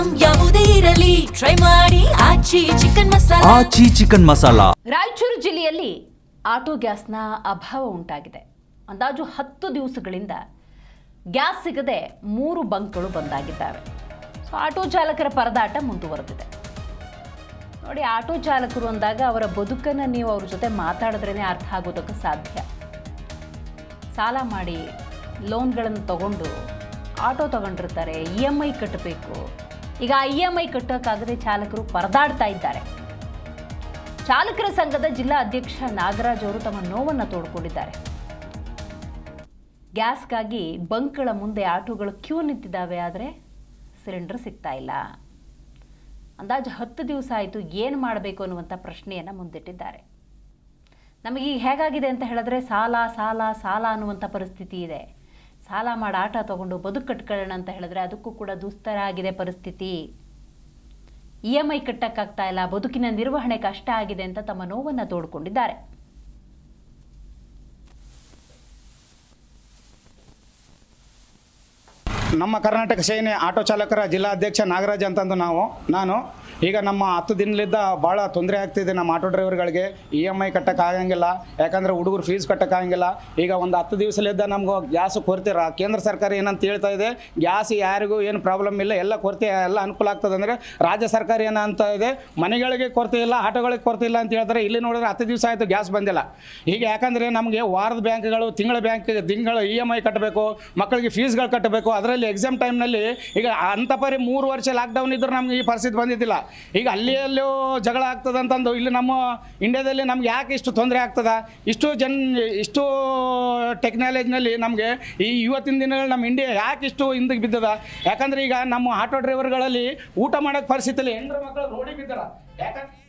Item ಯಾವುದೇ ಇರಲಿ try ಮಾಡಿ ಆಚಿ ಚಿಕನ್ ಮಸಾಲಾ. ರಾಯಚೂರು ಜಿಲ್ಲೆಯಲ್ಲಿ ಆಟೋ ಗ್ಯಾಸ್ನ ಅಭಾವ ಉಂಟಾಗಿದೆ. ಅಂದಾಜು 10 ದಿವಸಗಳಿಂದ ಗ್ಯಾಸ್ ಸಿಗದೆ 3 ಬಂಕ್ಗಳು ಬಂದಾಗಿದ್ದಾವೆ. ಸೊ ಆಟೋ ಚಾಲಕರ ಪರದಾಟ ಮುಂದುವರೆದಿದೆ. ನೋಡಿ, ಆಟೋ ಚಾಲಕರು ಅಂದಾಗ ಅವರ ಬದುಕನ್ನು ನೀವು ಅವ್ರ ಜೊತೆ ಮಾತಾಡಿದ್ರೇ ಅರ್ಥ ಆಗೋದಕ್ಕೆ ಸಾಧ್ಯ. ಸಾಲ ಮಾಡಿ ಲೋನ್ಗಳನ್ನು ತಗೊಂಡು ಆಟೋ ತಗೊಂಡಿರ್ತಾರೆ, EMI ಕಟ್ಟಬೇಕು. ಈಗ EMI ಕಟ್ಟೋಕ್ಕಾಗದೆ ಚಾಲಕರು ಪರದಾಡ್ತಾ ಇದ್ದಾರೆ. ಚಾಲಕರ ಸಂಘದ ಜಿಲ್ಲಾ ಅಧ್ಯಕ್ಷ ನಾಗರಾಜ್ ಅವರು ತಮ್ಮ ನೋವನ್ನು ತೋಡ್ಕೊಂಡಿದ್ದಾರೆ. ಗ್ಯಾಸ್ಗಾಗಿ ಬಂಕ್ಗಳ ಮುಂದೆ ಆಟೋಗಳು ಕ್ಯೂ ನಿಂತಿದ್ದಾವೆ, ಆದರೆ ಸಿಲಿಂಡರ್ ಸಿಗ್ತಾ ಇಲ್ಲ. ಅಂದಾಜು 10 ದಿವಸ ಆಯಿತು, ಏನು ಮಾಡಬೇಕು ಅನ್ನುವಂಥ ಪ್ರಶ್ನೆಯನ್ನು ಮುಂದಿಟ್ಟಿದ್ದಾರೆ. ನಮಗೀಗ ಹೇಗಾಗಿದೆ ಅಂತ ಹೇಳಿದ್ರೆ ಸಾಲ ಸಾಲ ಸಾಲ ಅನ್ನುವಂಥ ಪರಿಸ್ಥಿತಿ ಇದೆ. ಸಾಲ ಮಾಡಿ ಆಟ ತಗೊಂಡು ಬದುಕು ಕಟ್ಕೊಳ್ಳೋಣ ಅಂತ ಹೇಳಿದ್ರೆ ಅದಕ್ಕೂ ಕೂಡ ದುಸ್ತರ ಆಗಿದೆ ಪರಿಸ್ಥಿತಿ. EMI ಕಟ್ಟಕ್ಕಾಗ್ತಾ ಇಲ್ಲ, ಬದುಕಿನ ನಿರ್ವಹಣೆ ಕಷ್ಟ ಆಗಿದೆ ಅಂತ ತಮ್ಮ ನೋವನ್ನು ತೋಡ್ಕೊಂಡಿದ್ದಾರೆ. ನಮ್ಮ ಕರ್ನಾಟಕ ಸೇನೆ ಆಟೋ ಚಾಲಕರ ಜಿಲ್ಲಾ ಅಧ್ಯಕ್ಷ ನಾಗರಾಜ್ ಅಂತಂದು ನಾನು ಈಗ ನಮ್ಮ 10 ದಿನಲಿದ್ದ ಭಾಳ ತೊಂದರೆ ಆಗ್ತಿದೆ ನಮ್ಮ ಆಟೋ ಡ್ರೈವರ್ಗಳಿಗೆ. EMI ಕಟ್ಟೋಕ್ಕಾಗಂಗಿಲ್ಲ, ಯಾಕಂದರೆ ಹುಡುಗರು ಫೀಸ್ ಕಟ್ಟೋಕ್ಕಾಗಂಗಿಲ್ಲ. ಈಗ ಒಂದು 10 ದಿವಸಲಿದ್ದ ನಮ್ಗೆ ಗ್ಯಾಸ್ ಕೊರತೆ ಕೇಂದ್ರ ಸರ್ಕಾರ ಏನಂತ ಹೇಳ್ತಾ ಇದೆ, ಗ್ಯಾಸ್ ಯಾರಿಗೂ ಏನು ಪ್ರಾಬ್ಲಮ್ ಇಲ್ಲ, ಎಲ್ಲ ಕೊರತೆ ಎಲ್ಲ ಅನುಕೂಲ ಆಗ್ತದೆ. ಅಂದರೆ ರಾಜ್ಯ ಸರ್ಕಾರ ಏನಂತ ಇದೆ, ಮನೆಗಳಿಗೆ ಕೊರತೆ ಇಲ್ಲ, ಆಟೋಗಳಿಗೆ ಕೊರತೆ ಇಲ್ಲ ಅಂತ ಹೇಳ್ತಾರೆ. ಇಲ್ಲಿ ನೋಡಿದ್ರೆ 10 ದಿವಸ ಆಯಿತು ಗ್ಯಾಸ್ ಬಂದಿಲ್ಲ. ಈಗ ಯಾಕಂದರೆ ನಮಗೆ ವಾರದ ಬ್ಯಾಂಕ್ಗಳು, ತಿಂಗಳ EMI ಕಟ್ಟಬೇಕು, ಮಕ್ಕಳಿಗೆ ಫೀಸ್ಗಳು ಕಟ್ಟಬೇಕು. ಅದರಲ್ಲಿ ಎಕ್ಸಾಮ್ ಟೈಮ್ನಲ್ಲಿ ಈಗ ಅಂಥಪರಿ 3 ವರ್ಷ ಲಾಕ್ಡೌನ್ ಇದ್ದರೂ ನಮ್ಗೆ ಈ ಪರಿಸ್ಥಿತಿ ಬಂದಿದ್ದಿಲ್ಲ. ಈಗ ಅಲ್ಲಿಯಲ್ಲೂ ಜಗಳ ಆಗ್ತದೆ ಅಂತಂದು ಇಲ್ಲಿ ನಮ್ಮ ಇಂಡಿಯಾದಲ್ಲಿ ನಮ್ಗೆ ಯಾಕೆ ಇಷ್ಟು ತೊಂದರೆ ಆಗ್ತದೆ, ಇಷ್ಟು ಟೆಕ್ನಾಲಜಿನಲ್ಲಿ ನಮಗೆ ಈ ಇವತ್ತಿನ ದಿನಗಳು ನಮ್ಮ ಇಂಡಿಯಾ ಯಾಕೆ ಇಷ್ಟು ಹಿಂದಕ್ಕೆ ಬಿದ್ದದ? ಯಾಕಂದರೆ ಈಗ ನಮ್ಮ ಆಟೋ ಡ್ರೈವರ್ಗಳಲ್ಲಿ ಊಟ ಮಾಡೋಕ್ಕೆ ಪರಿಸ್ಥಿತಿಯಲ್ಲಿ ಹೆಣ್ಣು ಮಕ್ಕಳು ರೋಡಿಗೆ ಬಿದ್ದಾರ. ಯಾಕಂದ್ರೆ